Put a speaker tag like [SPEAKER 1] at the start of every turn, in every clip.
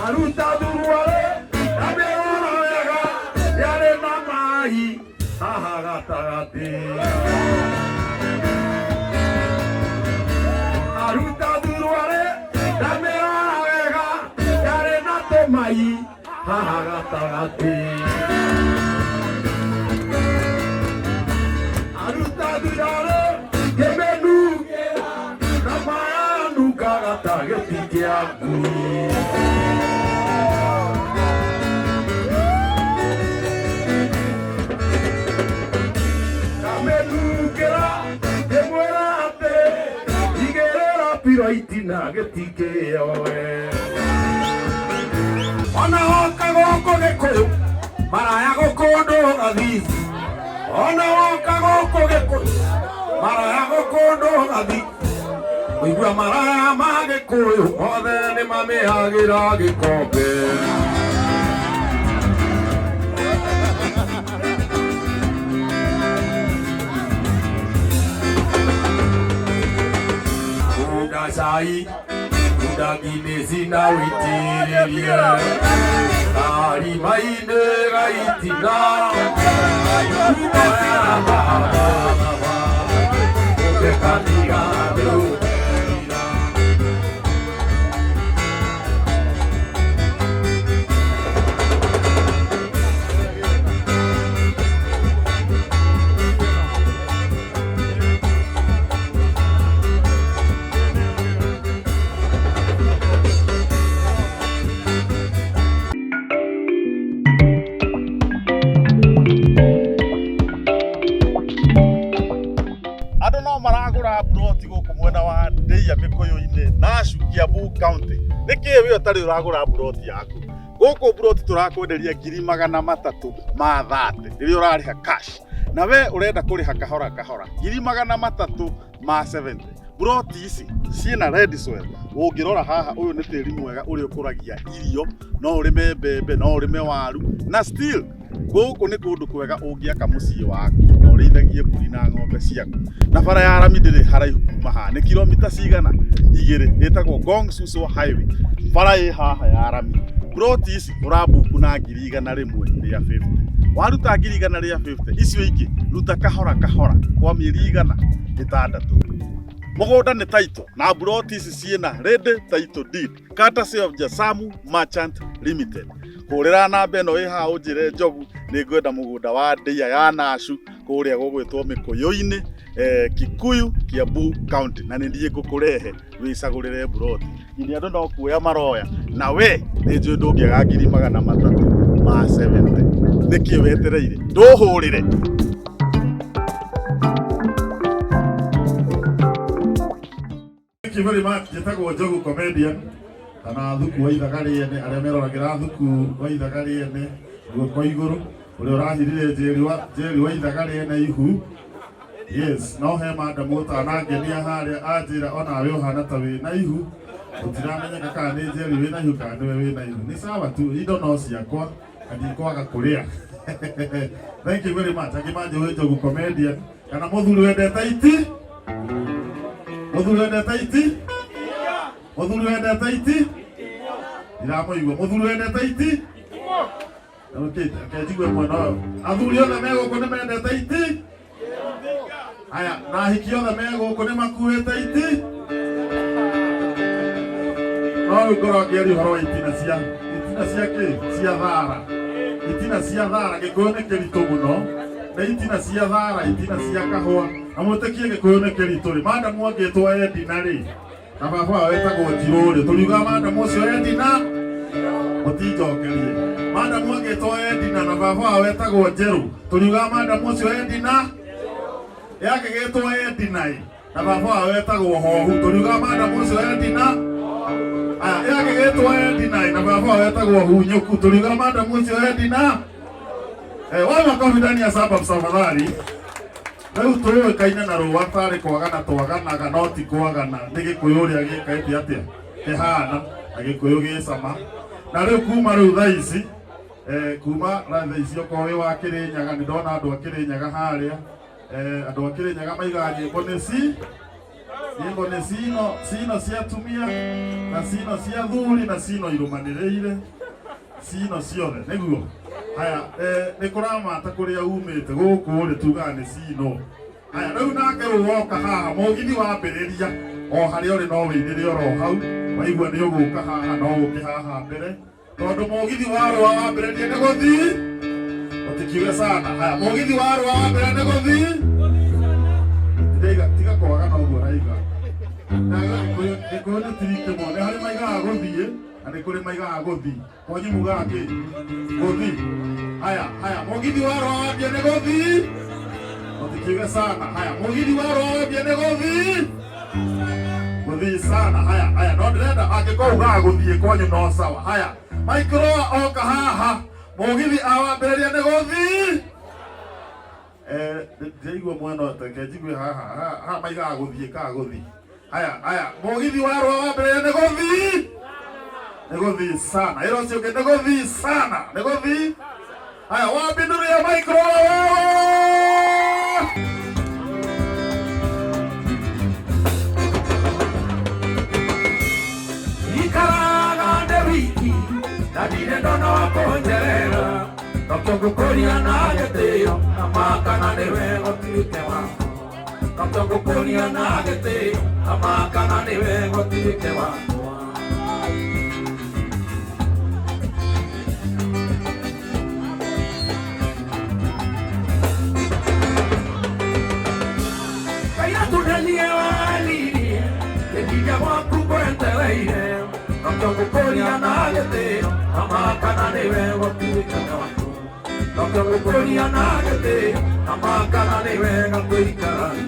[SPEAKER 1] aruta thuruare amerora wega yare na mai haha gatagati aruta thuruare amerora wega yare na mai haha gatagati aruta thuruare kemenu kamanu gagati kiaku itina getike oe ona oka goko gekuyu maraya gokondo gathi ona oka goko gekuyu maraya gokondo gathi igua maraya ma gekuyu othe ni mamehagira gikombe Sai udagine zina witiriye ari maine gaitina Kiambu County. Niki wewe utari uragura buroti yaku. Goko buroti turakwenderia 330,000 ma 30. Riri urariha cash. Na we urenda kuriha kahora kahora. 330,000 ma 70. Buroti ici ciina red soil. Ungirora haha uyu ni tiri mwega uri ukuragia irio, no urime mbembe, no urime waru. Na still goko ni kundu kwega ungiaka mucii waku. No urithagie mburi na ng'ombe ciaku. Na bara ya Arami ndiri haraihu kuma haha. Ni kilomita cigana? 2 itagwo Ngong Suso Highway. Bara ĩ haha ya Arami. Buroti ici urabuku na 150. Waruta 150 icio ingĩ ruta kahora kahora kwa mĩeri 6. Mugunda ni title na buroti ici ciina ready title deed courtesy of Jasamu Merchant Limited. Kurira namba ĩno ĩ haha unjire Njogu ni ngwenda mugunda wa ndia ya Nashu kuria gugwitwo Mikuyu-ini Kikuyu Kiambu County na ndie ngukurehe wicagurire buroti ini andu no kuoya maroya na we ni njui ndungiaga 330,000 ma 70 niki wetereire nduhurire. Thank you very much. Jetagwo Njogu comedian kana thuku wa ithagariene aria meroragira thuku wa ithagariene guoko iguru uri urahirire Njeri wa ithagariene ihu. Yes, no he madam utanangenia haria anjira ona we uhana ta we na ihu utiramenyeka kana ni Njeri we na ihu kana we na ihu ni sawa tu indo no ciakwa andikwaga kuria. Thank you very much. Akimanje we Njogu comedian kana muthuri wendete iti muthuri wendete iti muthuri wendete iti iramoigwa muthuri wendete iti okay akajigwe mwana athuri ona mego kone mendete iti aya na hikio na mego kone makuete iti no ngoro ngeri horo itina cia ke cia thara itina cia thara gikone kerito muno na itina cia thara itina cia kahwa amutekie gikone kerito ri manda mwangitwa Edina ri na baba wetagwo Njiruri turiuga manda mucio Edina mutinjokerie manda mwangitwa Edina na baba wetagwo Njeru turiuga manda mucio Edina yake getwa Edina na baba wetagwo Hohu turiuga manda mucio Edina yake getwa Edina na baba wetagwo Hunyuku turiuga manda mucio Edina wao makonfidani ya saba msafadhali. Rĩu tũĩkaine na rũa tarĩ kwagana twaganaga no ti kwagana nĩ Gĩkũyũ ũrĩa gĩkaĩte atĩa kĩhana na Gĩkũyũ gĩcama na rĩu kuma rĩu thaa ici kuma thaa ici okorwo wĩ wa Kĩrĩnyaga nĩ ndona andũ a Kĩrĩnyaga harĩa andũ a Kĩrĩnyaga maigaga nyĩmbo nĩ Yego nĩ cino cia atumia na cino cia athuri na cino irumanĩrĩire cino ciothe nĩguo. Haya nĩ kũramata kũrĩa umĩte gũkũ rĩ tugaga nĩ cino. Haya rĩu nake ũgoka haha mũgithi wambĩrĩria o harĩa ũrĩ no wĩinĩre oro hau waigua nĩ ũgũka haha no ũke haha mbere tondũ mũgithi warũa wambĩrĩria nĩ gũthiĩ ũtikiuge sana. Haya mũgithi warũa wambĩrĩria nĩ gũthiĩ tiga kwaga no ũguo raiga na gĩkũyũ nĩ tirike mone harĩ maigaga gũthiĩ na nĩ kũrĩ maigaga gũthiĩ kwanyu mugaga kĩ gũthiĩ. Haya mũgithi warũa wambia nĩ gũthiĩ ũtikiuge sana. Haya mũgithi warũa wambia nĩ gũthiĩ gũthiĩ sana. Haya no ndĩrenda angĩkorwo ugaga gũthiĩ kwanyu no sawa. Haya Maikroa oka haha mũgithi awambĩrĩria nĩ gũthiĩ ndĩraigua mwena ũteke njigwe haha maigaga gũthiĩ kaga gũthiĩ. Haya mũgithi warũa wambĩrĩria nĩ gũthiĩ nĩ gũthiĩ sana. Ĩro ũcio ũngĩ nĩ gũthiĩ sana nĩ gũthiĩ. Haya wambindũrĩra Maikroa Nadine dono akonjerera Notokukoria na geteo Amakana newe gotirike wako Notokukoria na geteo Amakana newe gotirike wako Kaya tunelie wali Kekija waku kwenteweire Notokukoria na geteo Amakana newe gotirike wako Notokukoria na geteo Amakana newe gotirike wako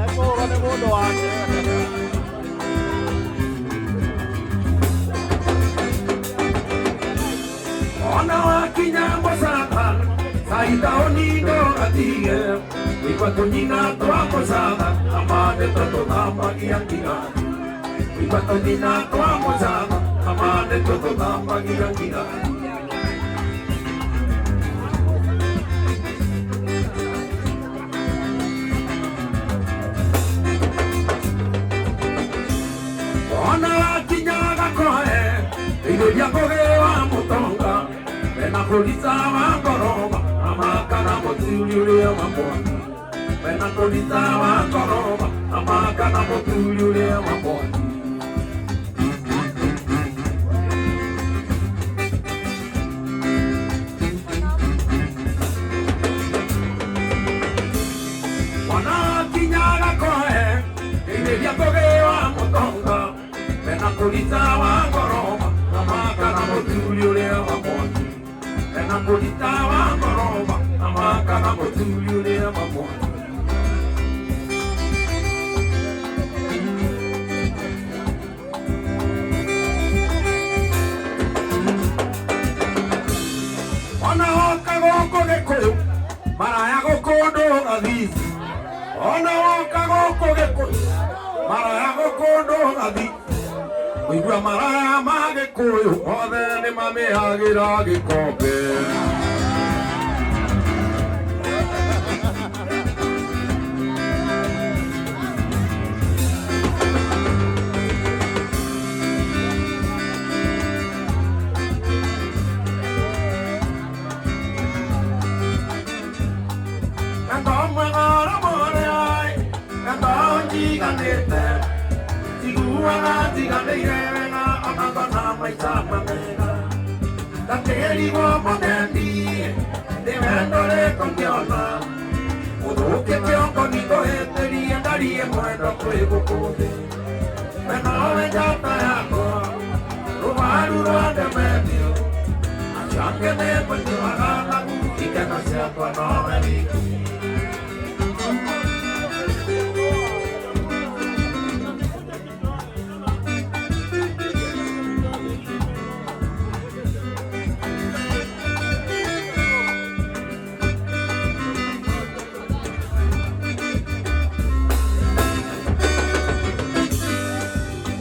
[SPEAKER 1] Eko wane mundo wake Ona wakinya ngosaka Saita onido gatige Wikwa tunyina twakosaka Amade toto tambagia kigani Ipatonina kwa mozama, amane todo namba gira. Ona kinyaga koe, iluya koge wa mutonga, bena polisa wa koroba, amakana motuli wa maponi. Bena polisa wa koroba, amakana motuli wa maponi. Polita wa koroba, amakana motuli ule wa maponi. Bena polita wa koroba, amakana motuli ule wa maponi. Ona hoka goko gekuyu, maraya goko ndo gathisi. Ona hoka goko gekuyu, maraya goko ndo gathisi. Igua maraya magekuyu othe nĩ mamĩhagĩra gĩkombe. Natomwegora moreai, natonjiganĩte Iguana tiganeire wega onakona maitama mega Takeri wa monendi Nĩwendore kũngĩona Ũthũke kĩongo nĩngũhĩtĩrie ndarie mwendo kwĩ gũkũthĩ Wenowe njata yakwa Rũbaru rwa ndemethio Acange nĩngũnyuaga ng'agu Ikeno ciakwa nowe wiki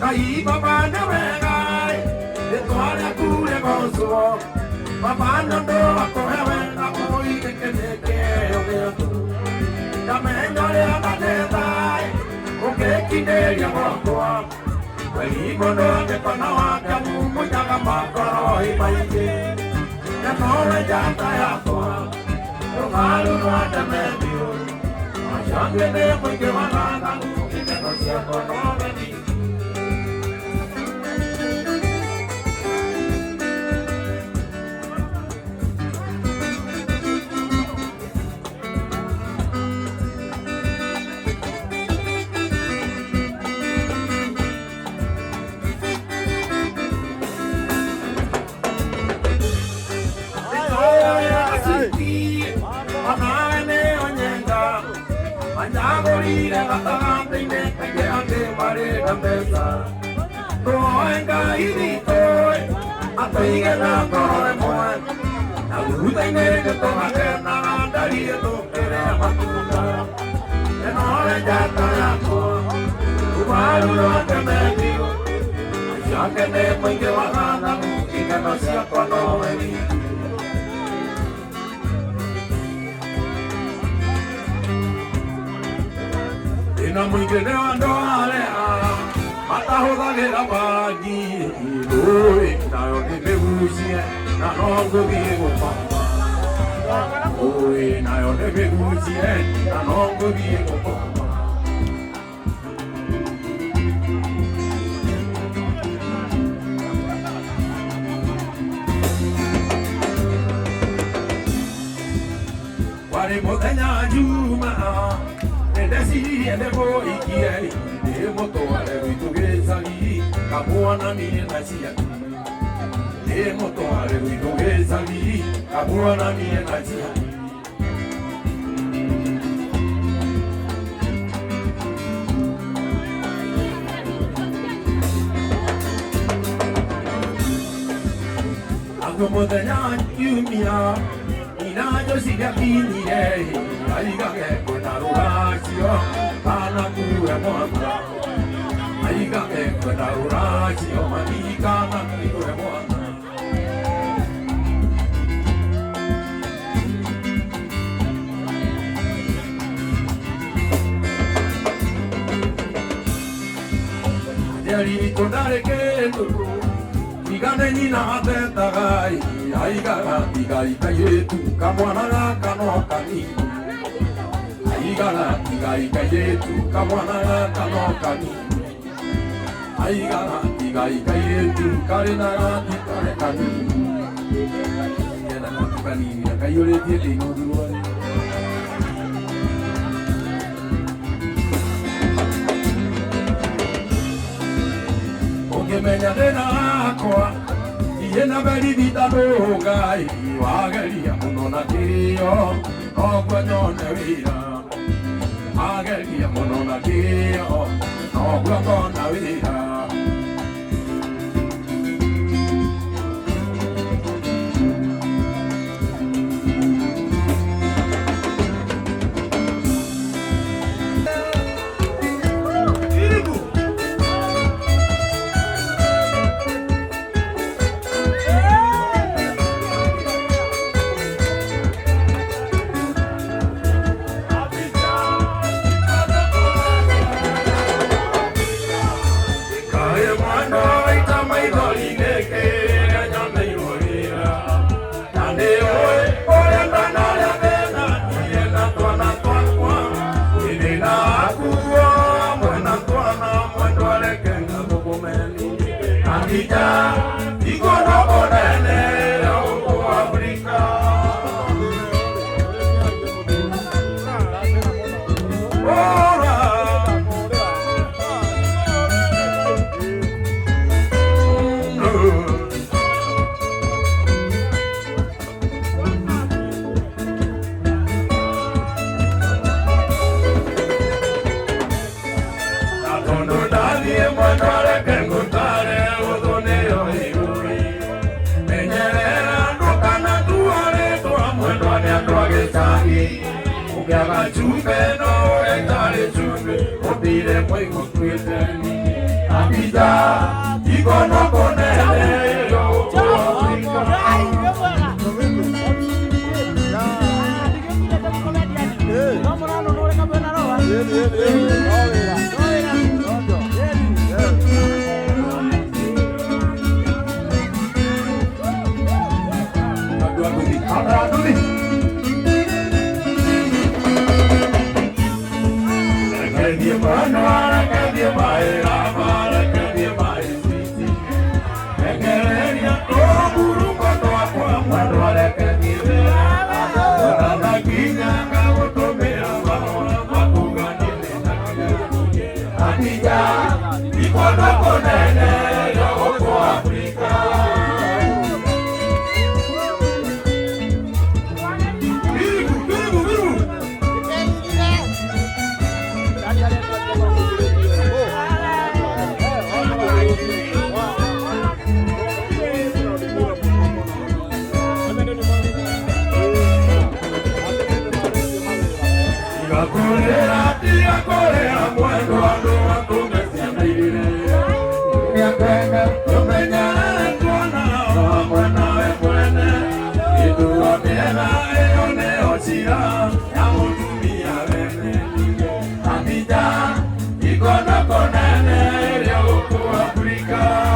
[SPEAKER 1] Kai baba na wegai, etwale kule gozo. Baba na ndo akohewe na koi kekeke ogeto. Kamenda le abade
[SPEAKER 2] Ineria Mokoa, Welimono, the Panawaka, Mutaka Makoro, Imaiki, the Nora Jatayako, Romalu, the Medio, Shangre, Mukimana, Inosia, Ina mwingine wa ndoa hata hodagera bagi oi nayo nimegusia na nongo biego papa oi nayo nimegusia na nongo biego papa wale modenya juma Desi ende bo ikiai de moto ale vitugezali kabuana mie na sia de moto ale vitugezali kabuana mie na sia Agomo de nyumia ina yo siga kini Aiga ke konarurachio kana kuwe mwana Aiga ke konarurachio manika na kuwe mwana Deri tonare kendo Igane nina atenta gai Aiga igai kayetu kamwana kano kanini Aigara, iga yetu, kamwana kanokani. Aigara, iga yetu, karena dikarekani. Yana kanukani, kayore tieti ngoduai. Ongemenya dena akoa, iena beri vitalogai, wagaria munona kiyo, ogwanyone vira. Ageria monona kio, no guagona vira. Reketie mwana, reketie maera, reketie maisiti. Rekereria toa burungo toa kwa mwendo reketie mea. Wana kinya kagotomea mawa makuganile na kia. Atija, ikono konene ya oko Afrika. Korea mwendo ando wakumesia mbili Niakwenga Tumenya Tuana Mwena wekwene Idua miena Eone ochira Ya mutumia wene Abida Ikono konene Ya uku Afrika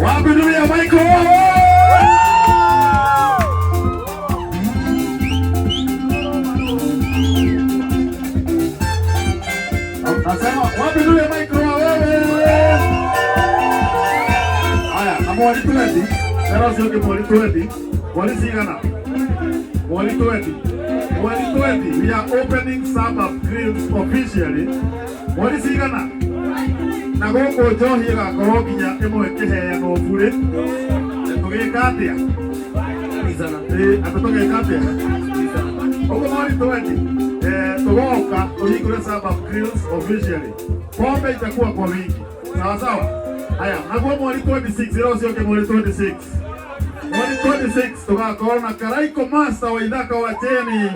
[SPEAKER 2] Hallelujah, Michael! Nasema wapi yule Michael wewe? Haya, na mwali tuweti. Sasa sio mwali tuweti. Mwali sigana. Mwali tuweti. Mwali tuweti. We are opening Sabbath Grills officially. Mwali sigana. Na goko johi ga koroginya imwe kiheano bure. Tugikatia. Izana. Atotugikatia. Ogo mwali tuweti. Tugoka tuhigure Sabbath Grills officially. Pombe itakuwa kwa wingi. Sawa sawa? Haya, nakuwa mwali 26, ilo sio mwali 26. Mwali 26 tugakorwo na Karaiko Master wa ithaka wa Cheni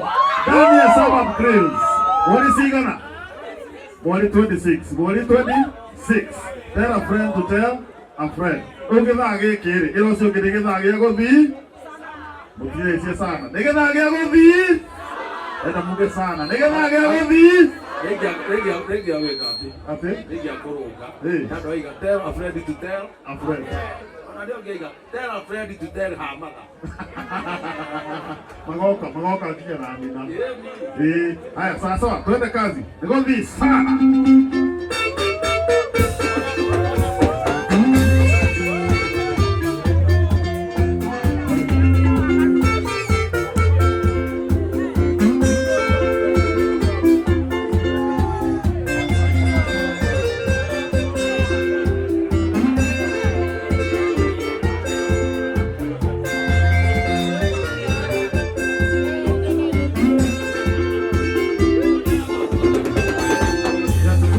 [SPEAKER 2] ndani ya Sabbath Grills. Mwali sigana? Mwali 26. Mwali 26. Tell a friend to tell a friend. Ugithaa gikiri, ilo sio githaa gya guthii. Mutire sana. Nigithaa gya guthii. Enda muge sana. Nigithaa gya guthii.
[SPEAKER 3] Regia weka api.
[SPEAKER 2] Api?
[SPEAKER 3] Regia koroga. Nado iga tell a friend to tell
[SPEAKER 2] a friend.
[SPEAKER 3] Nado iga tell a friend to tell her mother.
[SPEAKER 2] Magoka kia na amina. Haya sawa, twende kazi. Nigombi sana.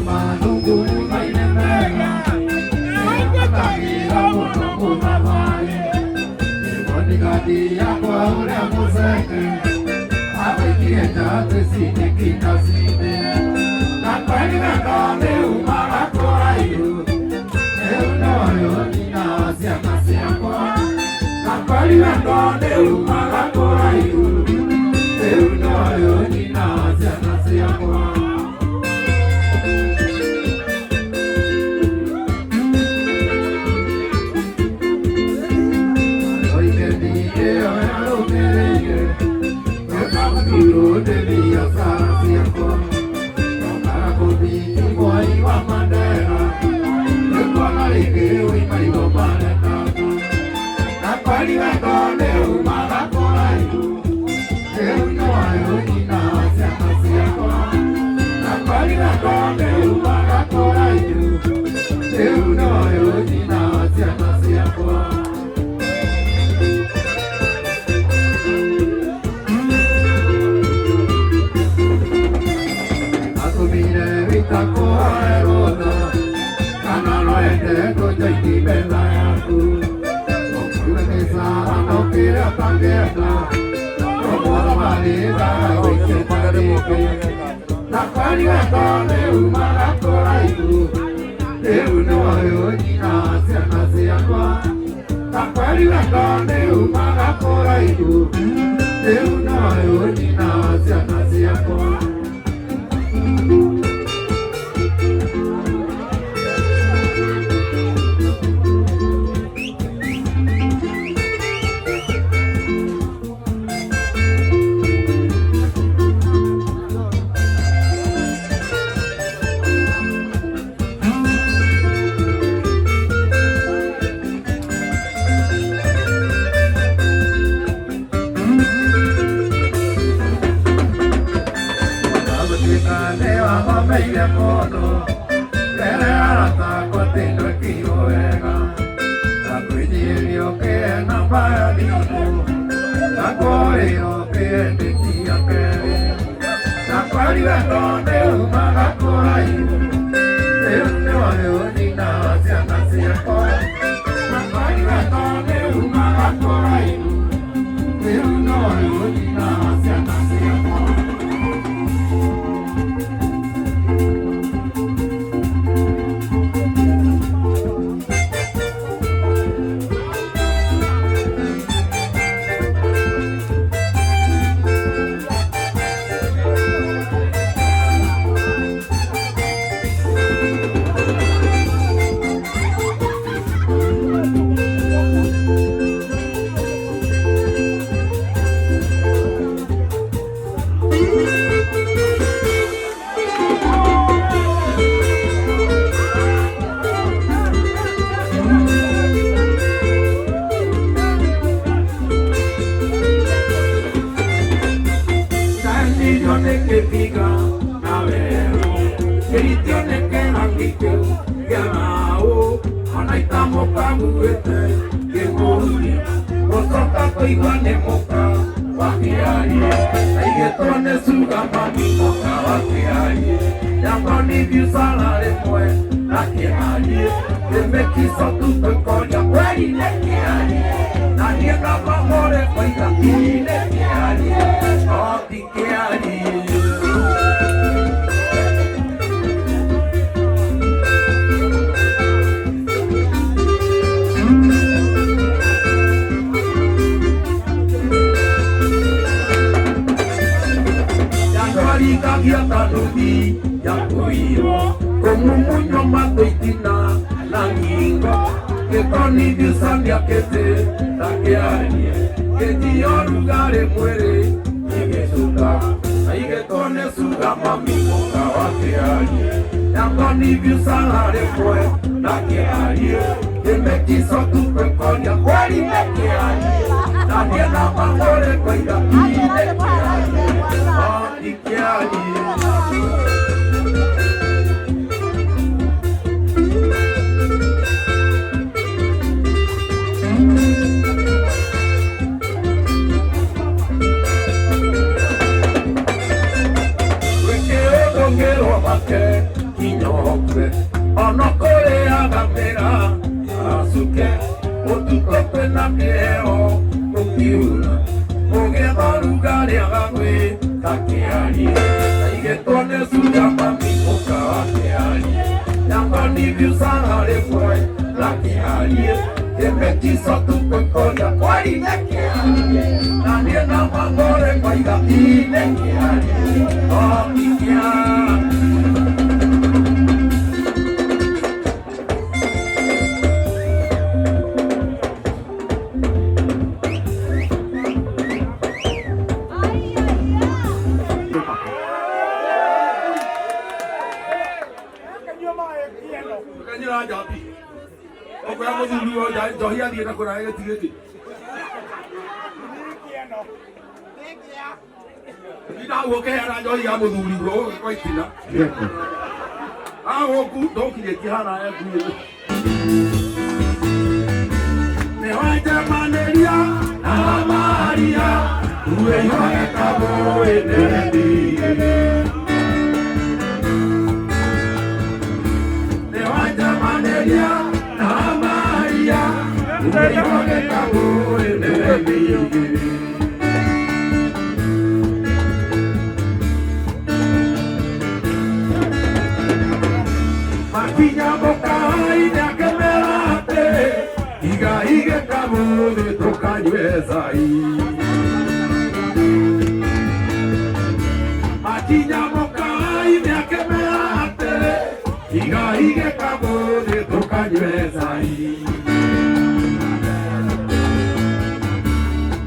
[SPEAKER 4] Mano
[SPEAKER 2] Hadi yako ule muzeke Awekienda tesine kinasine Nakwani mekone umagako ayu Eunoyo ninasya nasiakwa Nakwani mekone umagako ayu Eunoyo ninasya nasiakwa kiuna Ugetharuga riagagwe takiari Igetone suya mamikoka wakiari Nyambani viusana refoi lakiari Emekisa tukokoya kwari nekiari Nanie na mangore kwa iga inekiari Okikiari Johi ali na kuna ile tigeti. Ida woke ara johi ya muduri bro kwa itina. Woku doki ye kihana ya ku. Ne waita maneria na Maria. Uwe yo etabo enendi. Ne waita maneria na Maria. Uwe yo etabo enendi. Makinya boka ina kemerate Iga kabo de toka nyezai Makinya boka ina kemerate Iga kabo de toka nyezai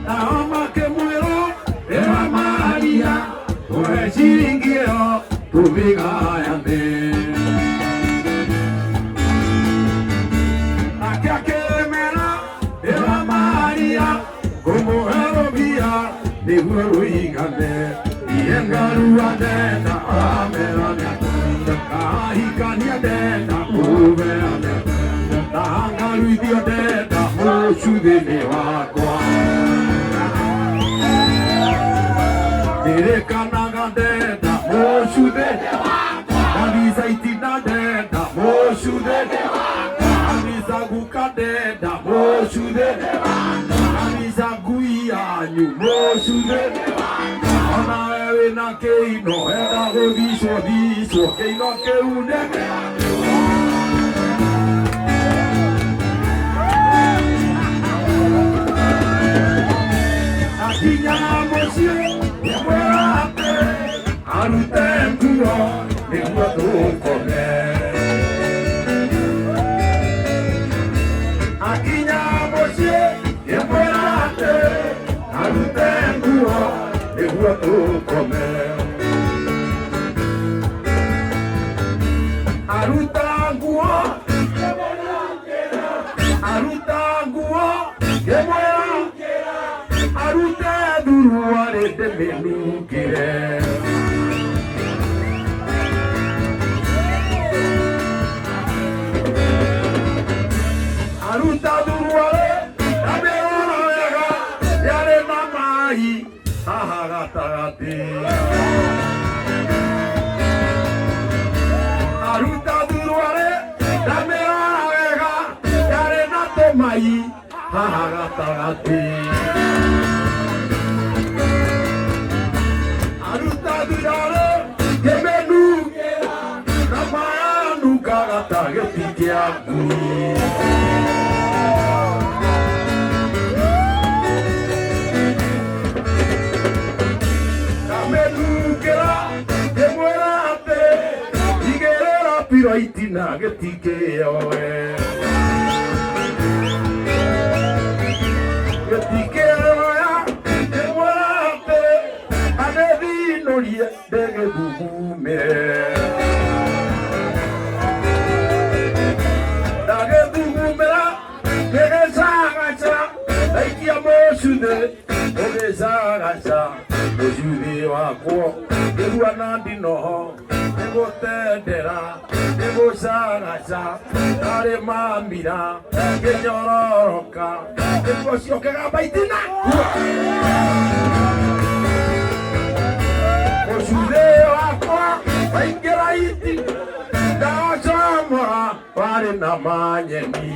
[SPEAKER 2] Naoma ke muero Eva Maria Ue shiringio Tumiga yande Ruigane, Yengarua dena, Amerana, Kahikania dena, Uveane, Tangaruidia dena, Moshudene Wakwa, Erekanaga dena, Moshudene Wakwa, Anisaitina dena, Moshudene Wakwa, Anisaguka dena, Moshudene Wakwa, Anisaguianyu, Moshudene Ona ewe na keino, eda diso, keino keune Akinya mosie, yemuerate Arutemkuo, neguatukone Akinya mosie, yemuerate Arutemkuo Arutangua, Aruta duruare de menukire. Aruta duruare, abeona vega, yare namai. Aruta duruare, damera vega, yare nato mai, hahagatagati. Aruta duruare, kemenu, namaya nukagata getikiaku. Itina getike oe Getike oe Emuate Anevi norie Dege bubume Dage bubume Dege zagacha Daikia mosude Dege zagacha Mosude wako Degu anandi noho Dego tendera Dego zagacha Dare mamira Genyororoka Dego sioke gabaitina Mosude wako Waingera iti Dao chamora Ware na manyemi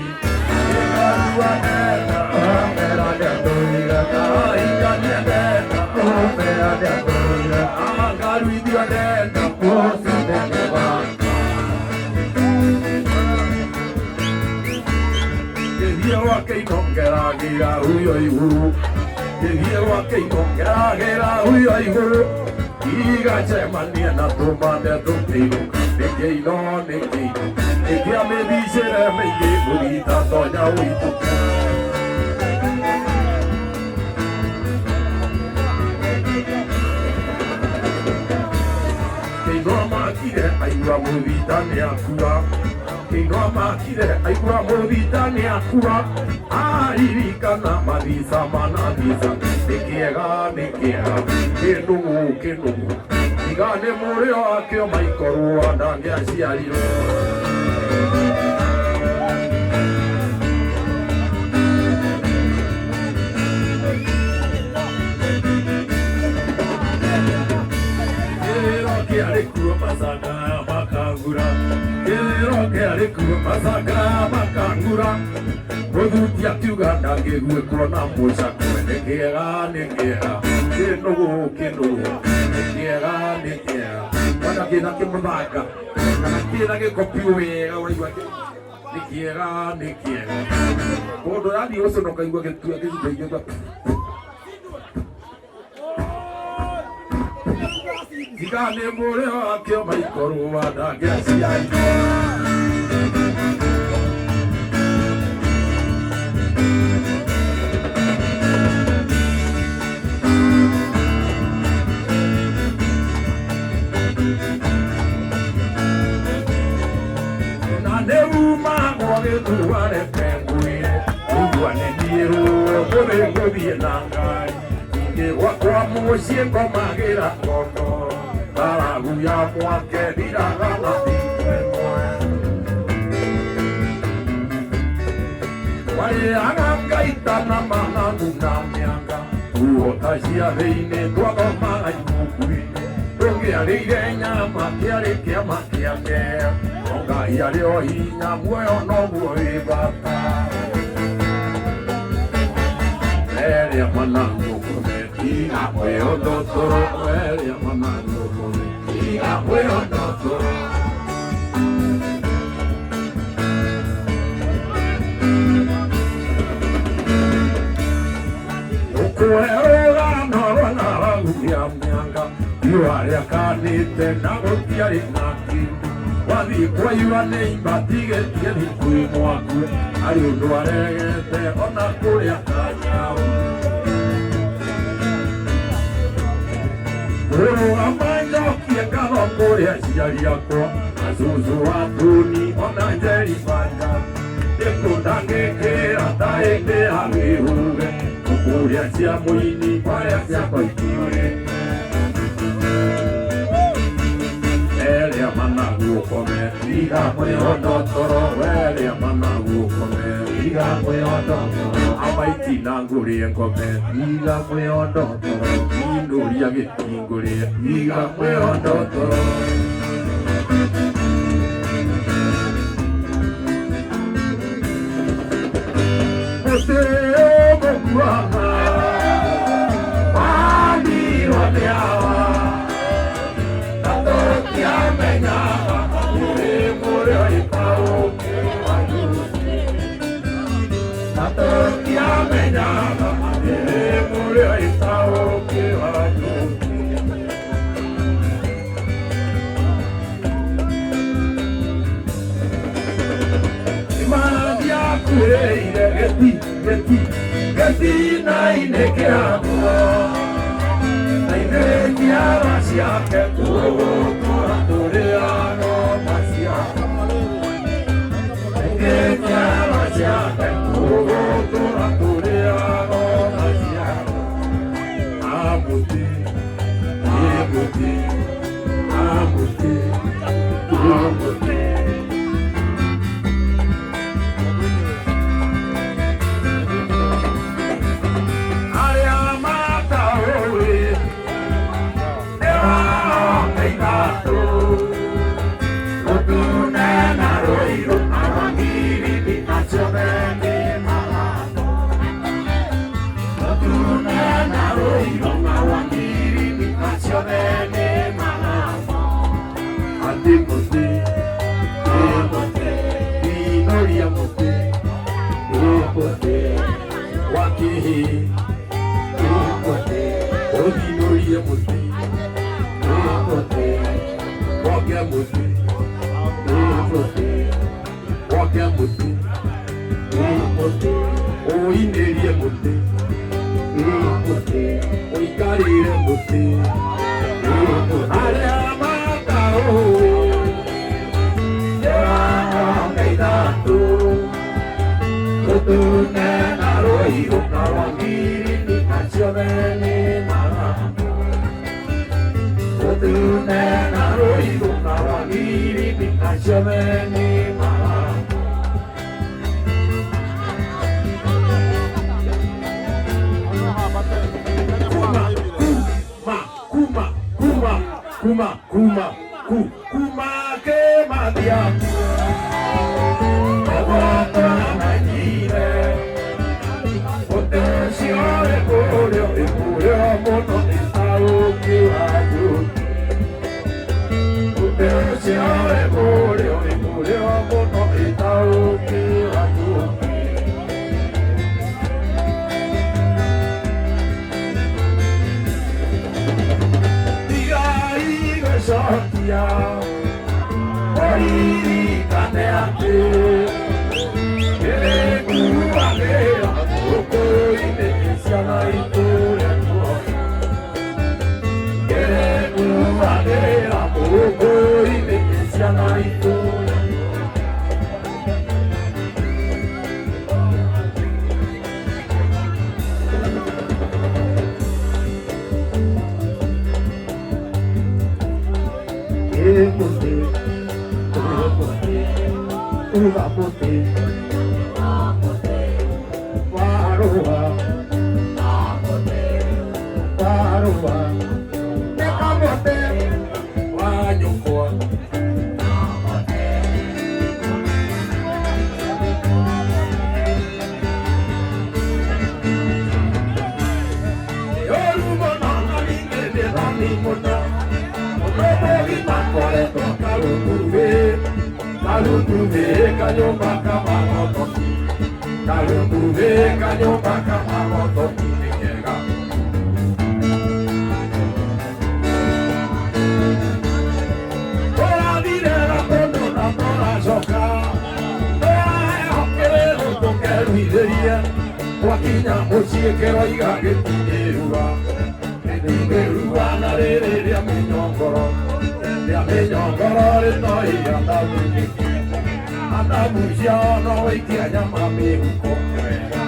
[SPEAKER 2] Otunena roiro, arangiri muinĩrie mũtĩ mũikarĩre mũtĩ arĩa matarũĩ njĩra ithatũ rũtune na rũirũ na rwangiri naciothe nĩ maramũ rũtune na rũirũ na rwangiri naciothe nĩ maramũ kuma ke madia Ogoto na nyire Potenciale polio e polio mono e stavo che vado Potenciale polio e polio mono e stavo che vado Sotia, Oriri Kaneate, Ele Kubanera, Oko Ine Isiana Itoria Tuoi, Ele Kubanera, Oko Ine Isiana Itoria Wakinya muciĩ kĩroiga gĩtinyĩrua gĩtinyĩrua na rĩrĩ rĩa mĩnyongoro rĩtoi andamu nyingĩ andamu ciao no waikia nyama mĩhuko wega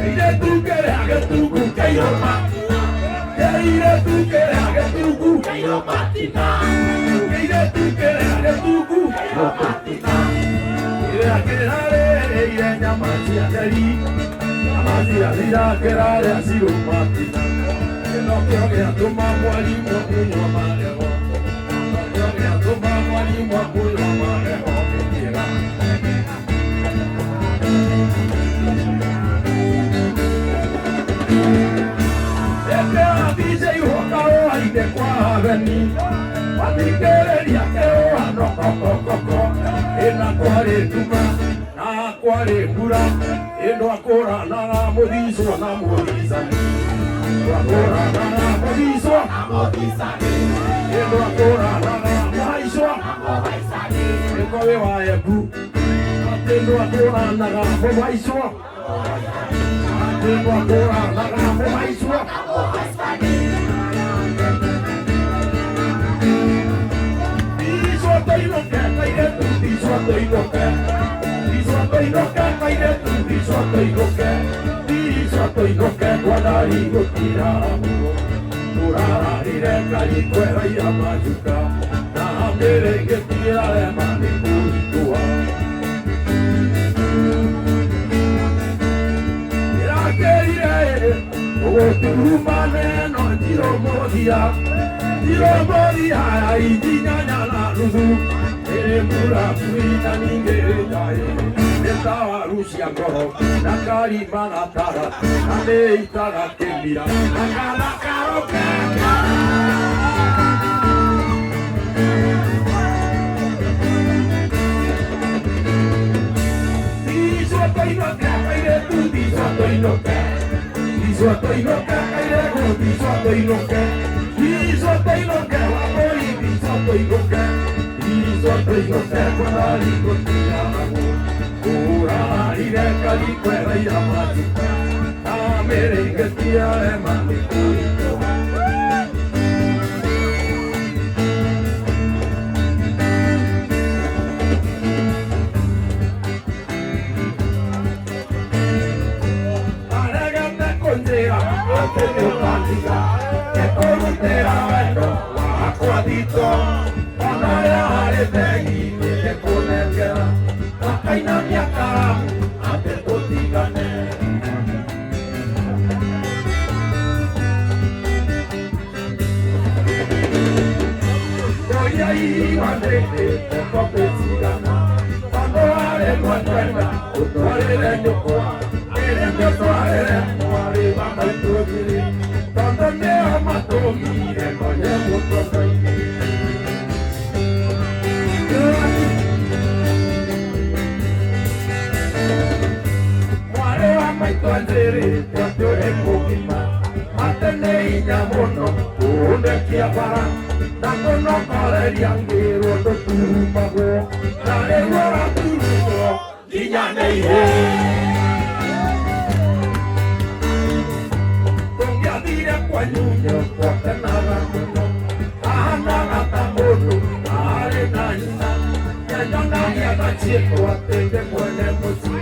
[SPEAKER 2] iretu kĩrĩa gĩtungu kĩirũma iretu kĩrĩa gĩtungu kĩirũmatina iretu kĩrĩa gĩtungu kĩirũmatina Ire nyama cia theri nyama cia thirakĩra rĩa cirumatina kĩno kĩo gĩatũma mwarimũ kunyua magego kĩo gĩatũma mwarimũ kunyua magego mĩkĩra ekĩra DJ ihoka ũhainde kwa ageni wathikĩrĩria kĩũhano kokokoko ĩna kwarĩ nduma na kwarĩ mbura ĩno akũranaga mũthicwo na mũthicani akũranaga mũthicwo na mũthicani ĩno akũranaga mũhaicwo na mũhaicani ĩko wĩ wa Embu ĩno akũranaga mũhaicwo ĩno akũranaga mũhaicwo na mũhaicani Isotoinoke kwanari gutira urararire ngari kwera ira majuka na mbere ngetira mani kuritua irakerire oturumane no tiromodia idinyanya na nusu mura kuina ningere jae Netawa Rusia ngoro nakari manatara ane itara kembira nakala karoka Disotoinoka kaire tu disotoinoka kaire tu disotoinoka wapoi disotoinoka kwanari kotia Marire caliquera y amatuca, América tía de mamikuito. Aragata condea, ante de plática, que como te hago, acuadito, Anare pegi, que pone guerra. Kaina miaka ate totigane Voy ahí mandete poco pesigana Cuando are cuenta Utore de yokoa Ere de soare Moare bamba itogiri Cuando me amatogi Emoye mutokai Tuandere, tuandere kokima, matene inyamono, unde kiabara, tanto no kare yangero do tumago, nare wara turugo, dinyane ye. Tongia dire kwanyunyo, kwatenara kuno, ahana tamono, are naina, yanyona yana chiko atende mwene musi.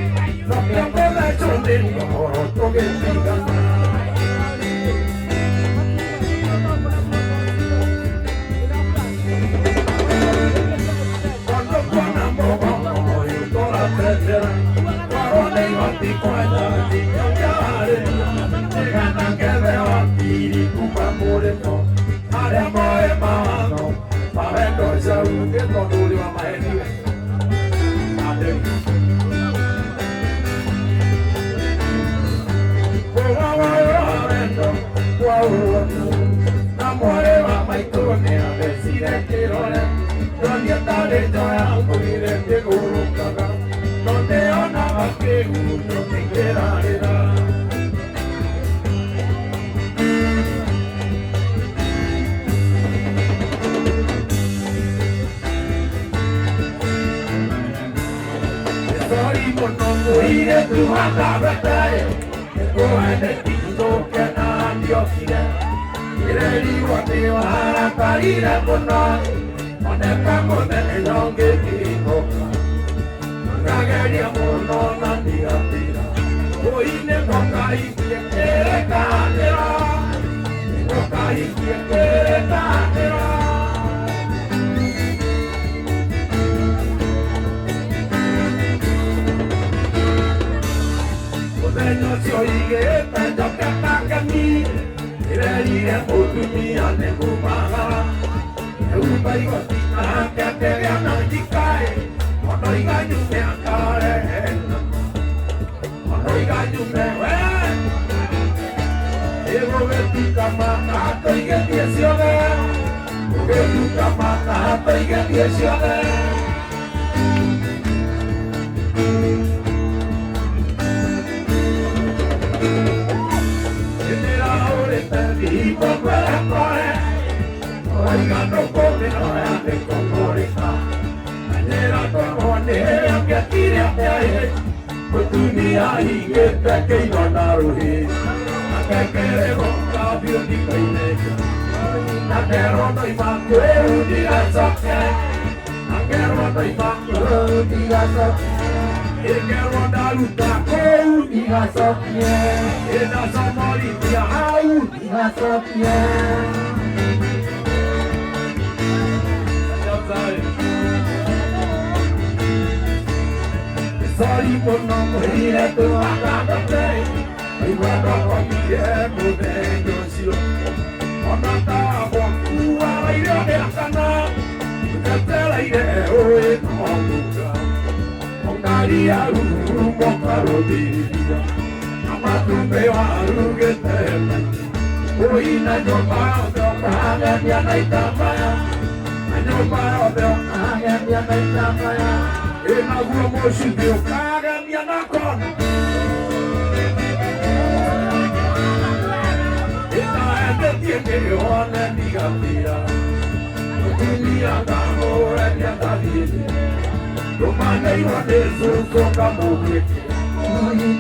[SPEAKER 2] Tumanĩirwo nĩ cũcũ ngamũgwĩte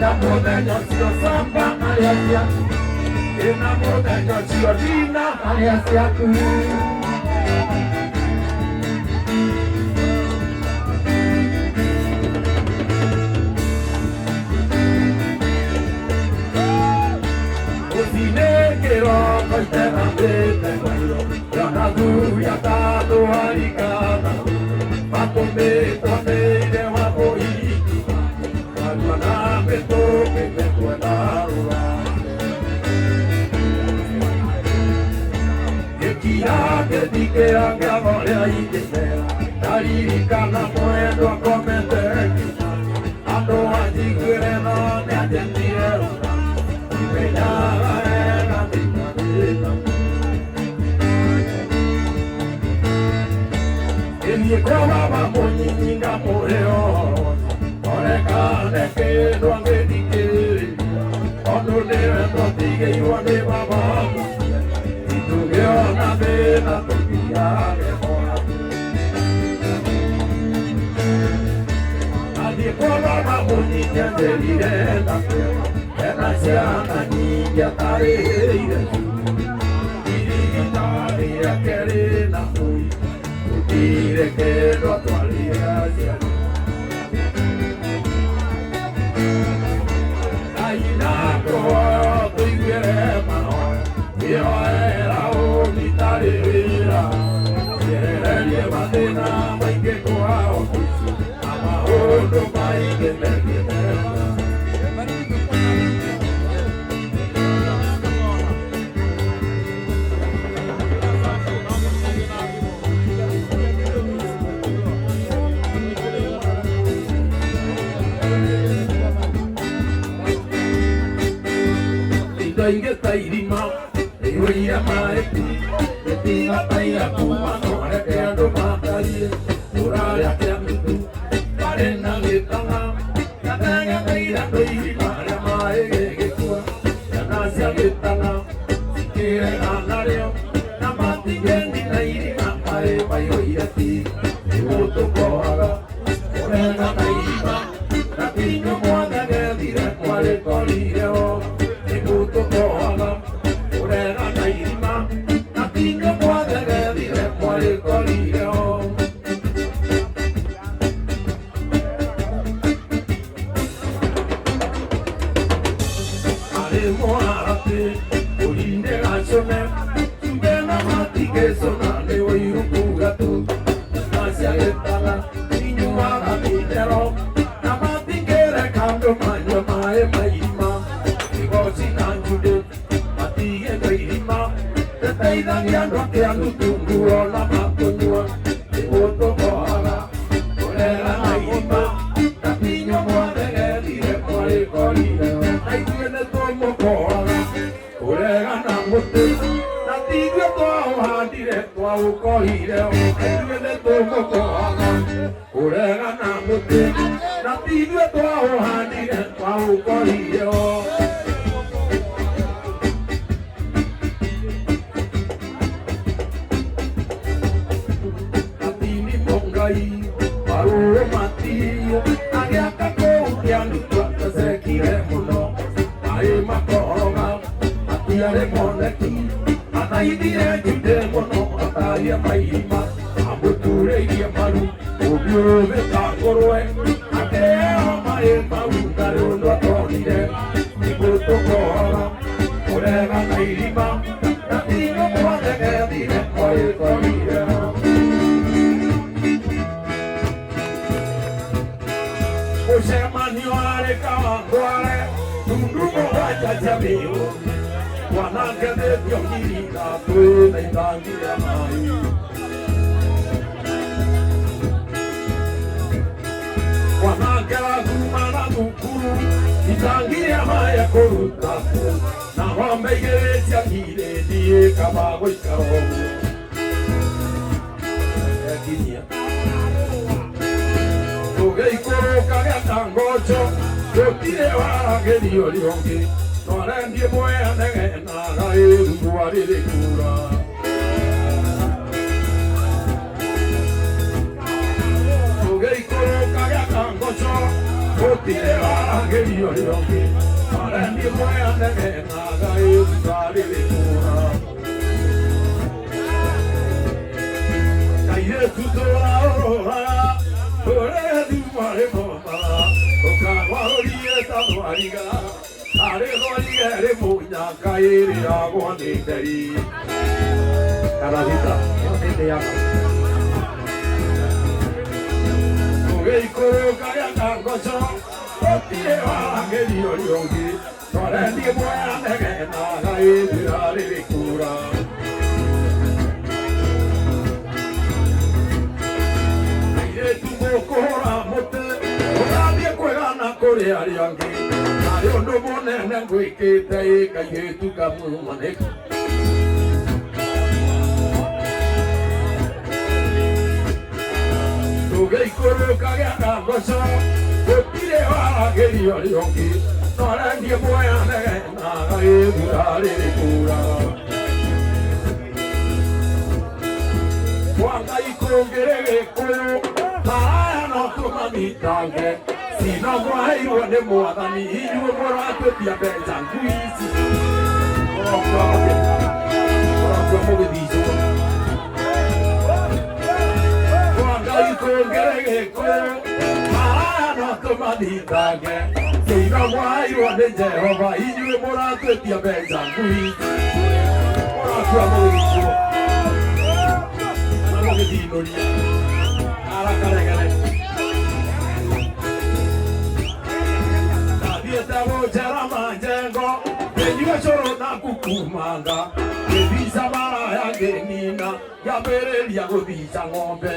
[SPEAKER 2] na mũthenya ũcio Samba arĩa ciaku na mũthenya ũcio Dina arĩa ciaku kĩroko iterambĩte mairo yona thuya tandũ harikana matũmĩtwo nĩire wa mũhiki narua na mĩtũkĩte kwenda rũra gĩkira gĩthikĩra ng'ano rĩa ingĩmera ndaririkana mwendwa komete andũ anjiguĩre no nĩanjendire rũra imenyaga kwa baba munyinga mureo orekane kĩndũ angĩthikĩrĩria ondũ nĩwe tũtigĩirwo nĩ baba itũgĩona thĩna tũthiage mwana athiĩ kwa baba munyinga njerire ndakwe ena ciana nyingĩ atarĩhĩire irigitari rĩake rĩna mũi tũtire kĩndũ atwarire aciari ainakũhoyo tũiguĩre mahoya ĩhoera ũgitari wĩra ciehererie mathĩna maingĩ kwa ofici na maũndũ maingĩ megiĩ mega ingĩta irima ĩihũire maĩ gĩtigataira kuma no reke andũ matarie tũrarĩa kĩa mĩtu marĩ na gĩtanga gategeteire andũ irima rĩa maĩ gĩgĩkua ciana cia gĩtanga cikĩrega narĩo na matigeni na irima maĩ maihũire ti nĩguo tũkohaga kũrega na irima na tinyo mothe gethire kwarĩkorire o tũkohaga kũrega na irima na tinyo mothe gethire kwarĩkorire o arĩ mũharatĩ ũrinde gacone tuge na matigĩcona nĩ ũiru kuga tu na cia gĩtanga inyuaga mĩtero na matingĩreka andũ manyue maĩ mairima igoci na njude matigĩte irima rĩteithagia andũ akĩa nũtunguo na makũnyua nĩguo tũkohaga kũrega na irima na tinyo mothe gethire kwarĩkorire na ithuĩ nĩtũmũkohaga kũrega na mũtĩ na tithuĩ twaũhandire twaũkohire ithuĩ nĩtũmũkohaga kũrega na mũtĩ na tithuĩ twaũhandire twaũkohire Marũrũ matirio agĩaka kũu kĩandu twaceekire mũno maĩ makoroga matiarĩ moneki anaithire njude mũno ataria mairima amũturĩirie maru ũthiũrũrũka ngũrwe akĩheo maĩ mau ndarĩ ũndũ atonire nĩguo tũkohaga kũrega na irima na tinyo mothe gethire kwarĩkorire mũcemanio harĩ Kawangware Tundu mũgwanja Jamĩũ mwanake thĩtio ngiringa twĩna itangi rĩa maĩ mwanake wakumana thukuru itangi rĩa maĩ kũruta na ng'ombe igĩrĩ ciakire ndiĩ kaba gũikara ũguo ekinyia tũgĩikũrũka gĩtangoco gũtirĩ waragĩrio rĩongĩ no arendie mweanegenaga ĩrua rĩrĩ kura tũgĩikũrũka gũtirĩ waragerio rĩongĩ arendie moya nege na Ngai tũtarĩrĩkũra kairĩtu tũraũrũraga tũrethi marĩ moma ũkamarũrie ta thwariga arĩ thwariga rĩ mũnya Ngai rĩagwo nĩ Ngai Karazita, nĩ yaka Gĩikũrũka gĩa Kangoco gũtirĩ waragerio rĩongĩ twarendie moya nege na Ngai tũtarĩrĩkũra airĩtu mũkũhũra mũtĩ ũrathiĩ kwĩgana kũrĩ arĩa angĩ narĩ ũndũ mũnene ngwĩkĩte kairĩtu kamumanĩku Gĩikũrũka gĩa Kangoco gũtirĩ waragerio rĩongĩ twarendie moya nege na Ngai tũtarĩrĩkũra Kwa Ngai kũngĩrĩ Gĩkũyũ maraya no tũmanyitange cino mwaheirwo nĩ Mwathani inyuĩ mũratũtia mbeca ngui ici mũrokua mũgĩthicwo kũngĩrĩ Gĩkũyũ maraya no tũmanyitange cino mwaheirwo nĩ Jehova inyuĩ mũratũtia mbeca ngui mũrokua mũgĩthicwo mũgĩthiinũria arakaregere ndathiĩte gũcera Manjengo ngĩnyua cũrũ na kukumanga ngĩthica maraya ngĩnina ngĩambĩrĩria gũthica ng'ombe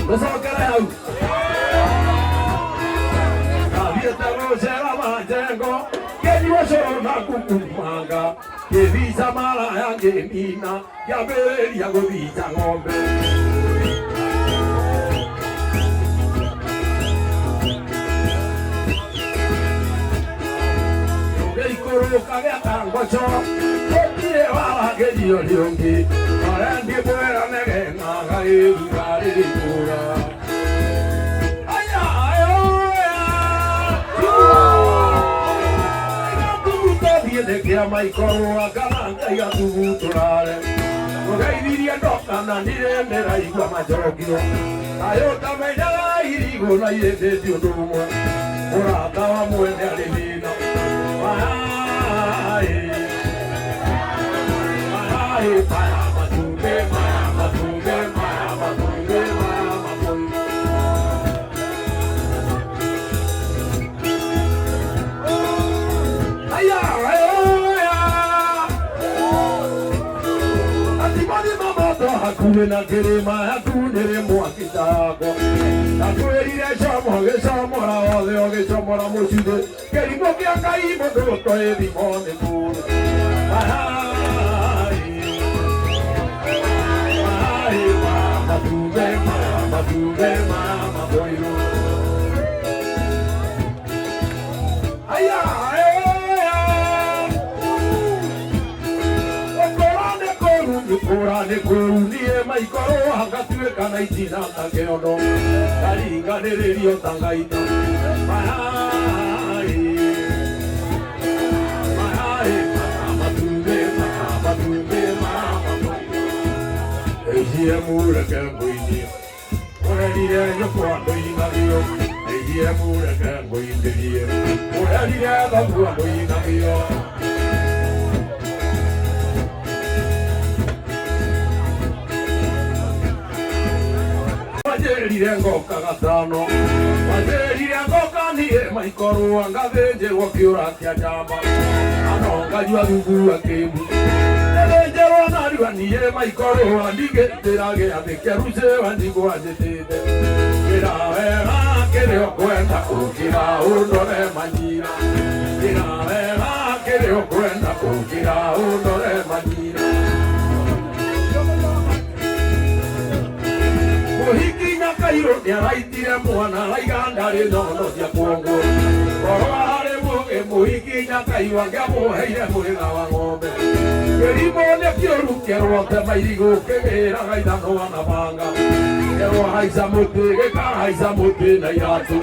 [SPEAKER 2] gũcokere hau ndathiĩte gũcera Manjengo ngĩnyua cũrũ na kukumanga ngĩthica maraya ngĩnina ngĩambĩrĩria gũthica ng'ombe Gĩikũrũka gĩa Kangoco gũtirĩ waragerio rĩongĩ twarendie moya nege na Ngai tũtarĩrĩkũra Kĩama ikorwo kana Ngai atugutũrare mũgeithirie ndoka na ndirĩndĩraigua macokio nayo tamenyaga irigũ na irĩndĩti ũndũ ũmwe mũrata wa mwene arĩ thĩna maya matumbĩ hakuhĩ na kĩrĩma hakunĩrĩ mwaki tako ndakwĩrire como gĩcomora othe ũgĩcomora mũcuthĩ kĩrimũ kĩa Ngai mũndũ ũtoĩ thimo nĩ mũndũ matumbĩ maboirũ Kũra nĩ kũru niĩ maikorwo hangatuĩka na itina ta kĩondo ndaringanĩrĩrio ta ngaita matumbĩ ĩcie mũreke ngũinie ũrerire nyũkwa ndũinagio ĩcie mũreke ngũindĩrie ũrerire thogua ndũinagio Wanjĩrire ngoka gatano wanjĩrire ngoka niĩ maikorwo ngathĩnjĩrwo kĩũra kĩa njamba anonganyua thubu akĩmbu nĩthĩnjĩrwo narua niĩ maikorwo ndigĩtĩra gĩathĩ kĩa Rucĩwa ndigwa njĩtĩte kĩra wega kĩrĩa ũkwenda ũkĩra ũndore manyira kĩra wega kĩrĩa ũkwenda ũkĩra ũndore manyira Mũhikinya Kairũ nĩaraitire mwana raiga ndarĩ nono cia kuongo oro harĩ mũgĩ Mũhiki Nyakai wake amũheire mũhĩga wa ng'ombe. Kĩrimũ nĩ kĩũru kĩrwote mairigũ kĩgĩraga ithanwa na banga. Kĩrwahaica mũtĩ gĩkahaica mũtĩ na iratũ.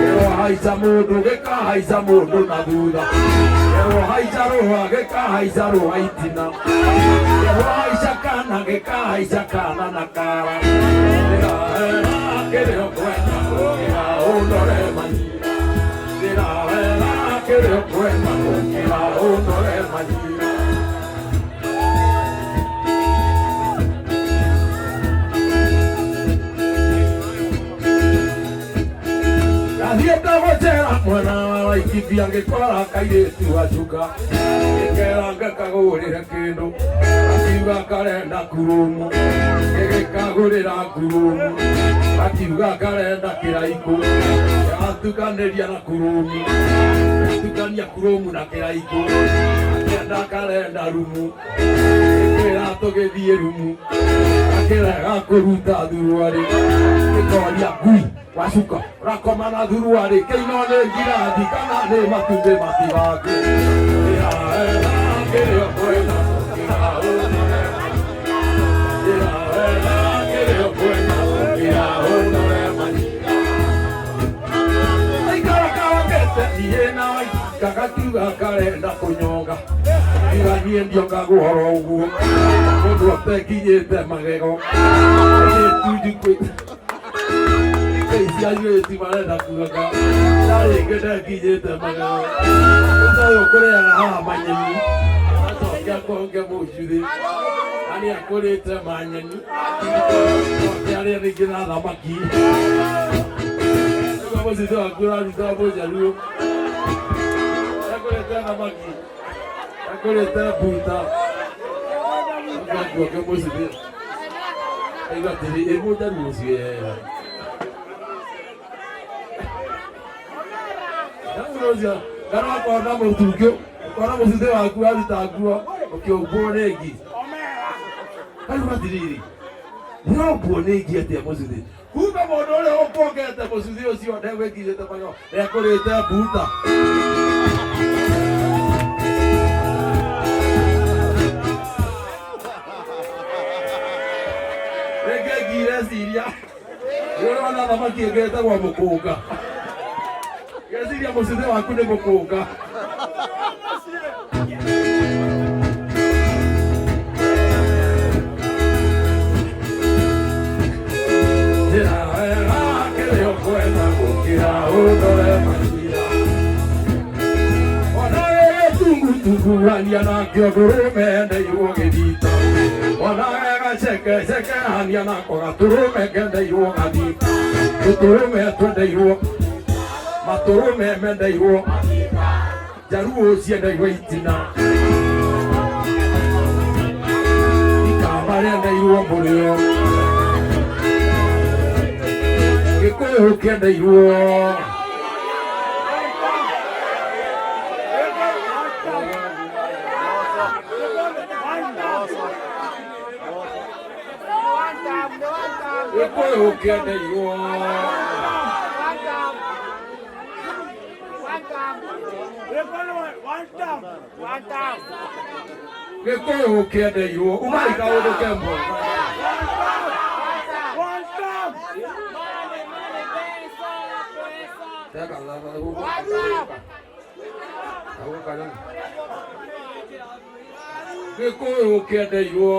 [SPEAKER 2] Kĩrwahaica mũndũ gĩkahaica mũndũ na thutha. Kĩrwahaica rũa gĩkahaica rũa itina. Kĩrwahaica kana gĩkahaica kana na kara. Kĩrĩa kwenda gũkĩra ũndore manyira. Kĩrĩa kwenda gũkĩra ũndore manyira. Thieta gũcera mwena wa Laikipia ngĩkora kairĩtu gacuka. Ngĩkera ngakagũrĩre kĩndũ gakiuga karenda kurumu. Ngĩgĩkagũrĩra kurumu gakiuga karenda kĩraikũ. Gatukanĩria na kurumu gatukania kurumu na kĩraikũ. Gakĩenda karenda rumu. Ngĩkĩra tũgĩthiĩ rumu gakĩrega kũruta thuruarĩ. Gĩkoria ngui wacuka rakoma na thuruarĩ. Kĩino nĩ ngirathi kana nĩ matumbĩ matigaku. Kĩrĩa kwenda gũkĩra ũndore manyira. Kĩrĩa kwenda gũkĩra ũndore manyira. Aikaragete niĩ na Waithaka gakiuga karenda kũnyonga. Iga niĩ ndiongagwo ũguo mũndũ atekinyĩte magego. Ici airĩtu marenda kuoga na rĩngĩ ndekinyĩte magego. Ũyũ kũrĩaga haha manyeni acoke akonge mũcũrĩ na nĩ akũrĩte manyeni acoke arĩe rĩngĩ na thamaki. Nĩguo mũcitũ waku ũraruta mũjaruo. Akũrĩte thamaki akũrĩte mbuta akuoke mũcitũ. Aigua atĩrĩ ĩ mũjaruo ũcio wega. Kana kona mũtungĩ kona mũcitũ waku waruta nguo ũkĩũmbwo nĩ ngi. Rĩu atirĩrĩ nĩombwo nĩ ngi atĩa mũcitũ. Kumbe mũndũ ũrĩa ũkuongete mũcitũ ũcio ndegwĩkinyĩte magego ekũrĩte mbuta. Rĩngĩ ngi ireciria nĩũrona thamaki ĩngĩtagwo mũkũnga. Geciria mũcitũ waku nĩ mũkũnga. Njĩra wega kĩrĩa ũkwenda gũkĩra ũndore manyira. Ona gĩgĩtungutunguhania nakĩo ndũrũme ndeirwo gĩthita. Ona gĩgacekecekehania nako gatũrũme ngendeirwo gathita. Tũtũrũme twendeirwo matũrũme mendeirwo njaruo ciendeirwo itina. Ikamba rĩendeirwo mũrĩo. Gĩkũyũ kĩendeirwo. Gĩkũyũ kĩendeirwo. Gĩkũyũ kĩendeirwo. Umai kaũndũ kemwe. Gĩkũyũ kĩendeirwo.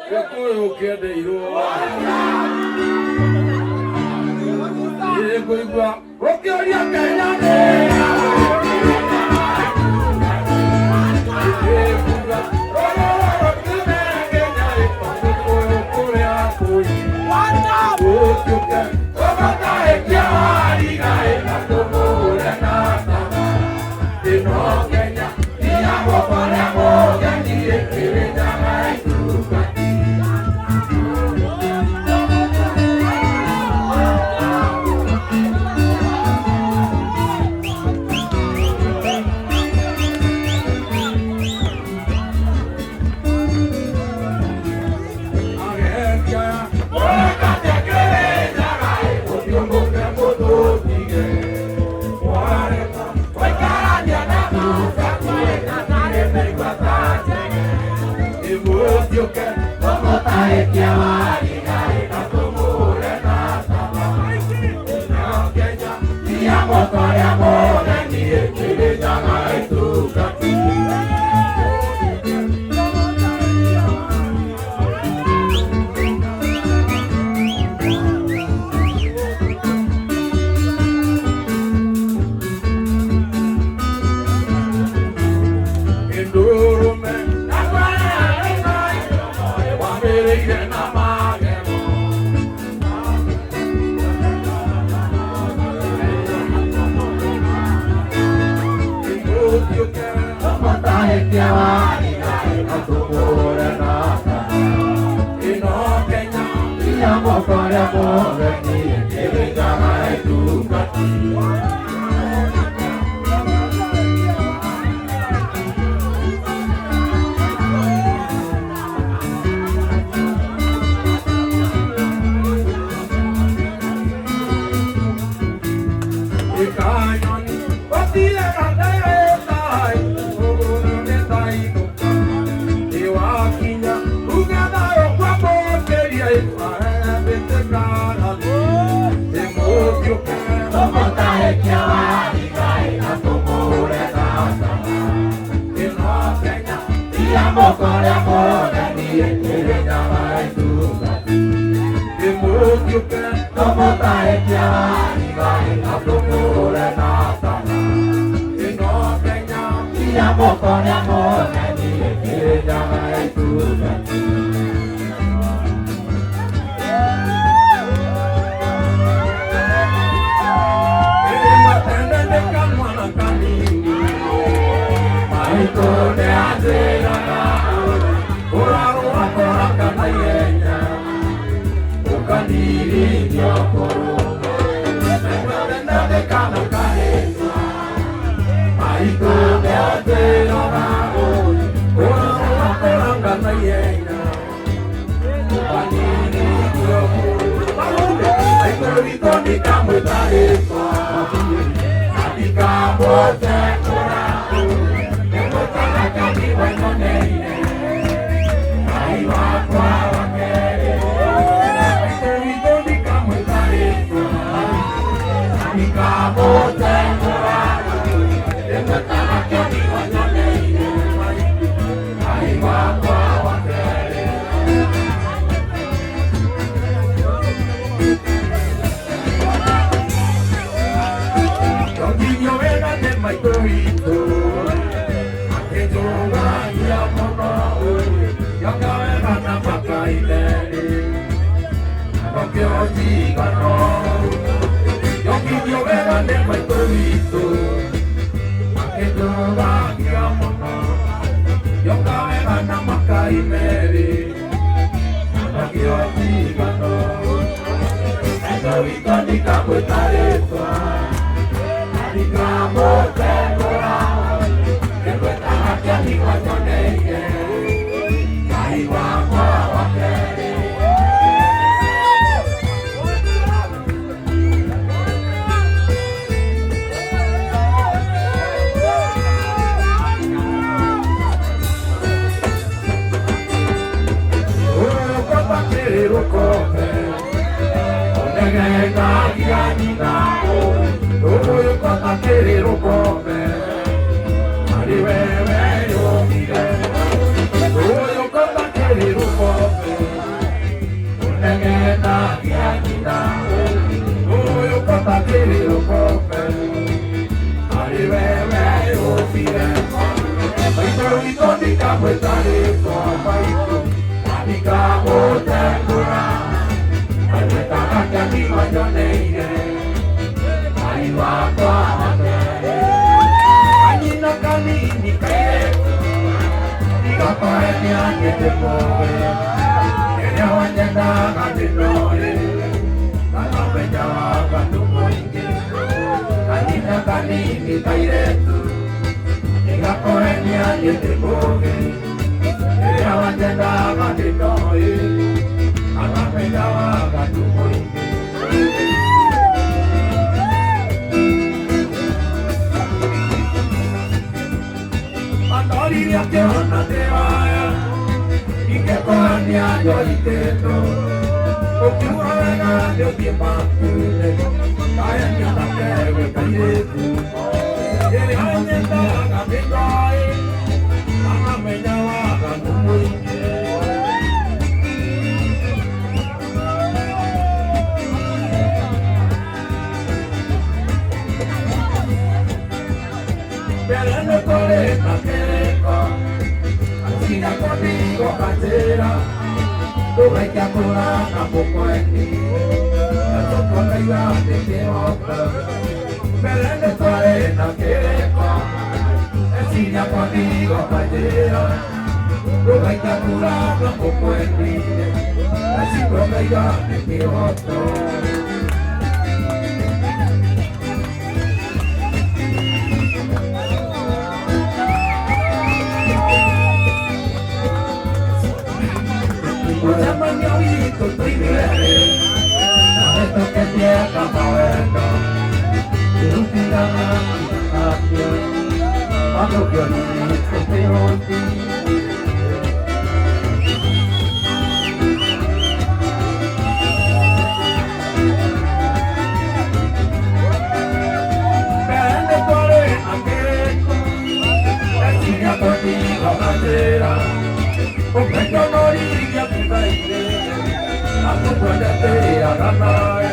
[SPEAKER 2] Gĩkũyũ kĩendeirwo. Ngũigua ũkĩũria Kenya nĩ Imutioke, como tae que avarigai, katumure natama. Inakeja, tiamo kore amore, ni ekele jangai tukati. Kekania Yoriketo, Okiwana, Yokimaku, Kaya Nyatake, Kayeku, Yanyenda, Kabikai, Amamenyawa, Kamuike. Perene Kore, Kakereko, Asina conmigo cantera, tú ves que acura tampoco es ti, tampoco me iba a tener otra. Belén de tu arena que Asina conmigo cantera, tú ves que acura tampoco es ti, tampoco me iba a tener otra. Ito tribere, esto que tierra muerto, y un tirana cambio, cuando yo ni te oí. Vende por el aquello, siga contigo bandera, porque yo no iría a tu baile. Aku berada di ramai.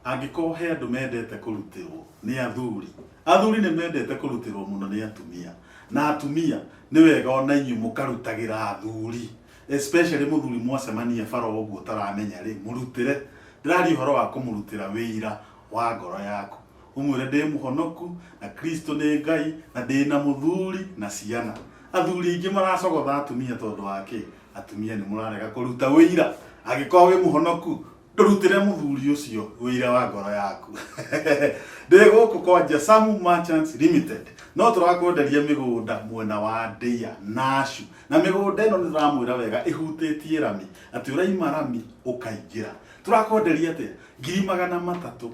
[SPEAKER 1] Angĩkorwo he andũ mendete kũrutĩrwo nĩ athuri. Athuri nĩ mendete kũrutĩrwo mũno nĩ atumia. Na atumia nĩ wega ona inyuĩ mũkarutagĩra athuri. Especially mũthuri mwacemania bara ũguo taramenya rĩ mũrutĩre. Ndĩraria ũhoro wa kũmũrutĩra wĩira wa ngoro yaku. Ũmwĩre ndĩ mũhonoku na Kristo nĩ Ngai na ndĩ na mũthuri na ciana. Athuri aingĩ maracogotha atumia tondũ wa kĩ? Atumia nĩ mũrarega kũruta wĩira. Angĩkorwo wĩ mũhonoku ndũrutĩre mũthuri ũcio wĩira wa ngoro yaku. Ndĩ gũkũ kwa Jasamu Merchants Limited. No tũrakwenderia mĩgũnda mwena wa Ndeia Nashu. Na mĩgũnda ĩno nĩndĩramwĩra wega ĩhutĩtie rami. Atĩ ũraima rami ũkaingĩra. Tũrakwenderia atĩa? 350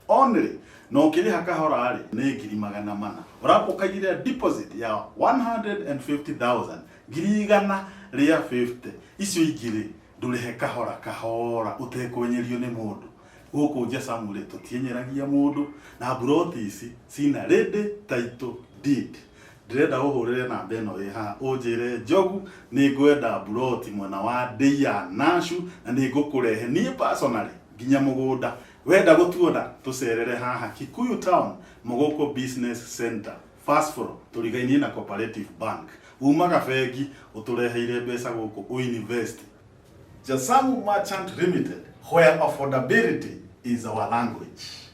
[SPEAKER 1] only. No ũkĩrĩha kahora rĩ nĩ 400. Ũrapokaigire deposit ya 150,000. 150. Icio ingĩ ndũrĩhe kahora kahora ũtekwenyerio nĩ mũndũ. Gũkũ Jasamu rĩ tũtienyeragia mũndũ na broti ici cina ready title deed. Ndĩrenda ũhũrĩre namba ĩno ĩ haha ũnjĩre Njogu nĩ ngwenda broti mwena wa Ndeia Nashu na nĩ ngũkũrehe niĩ personally nginya mũgũnda. Wenda gũtuona tũcerere haha Kikuyu Town Mogoko Business Center first floor tũrigainie na Cooperative Bank. Umaga bengi ũtũreheire mbeca gũkũ ũinvest. Jasamu Merchant Limited, where affordability is our language.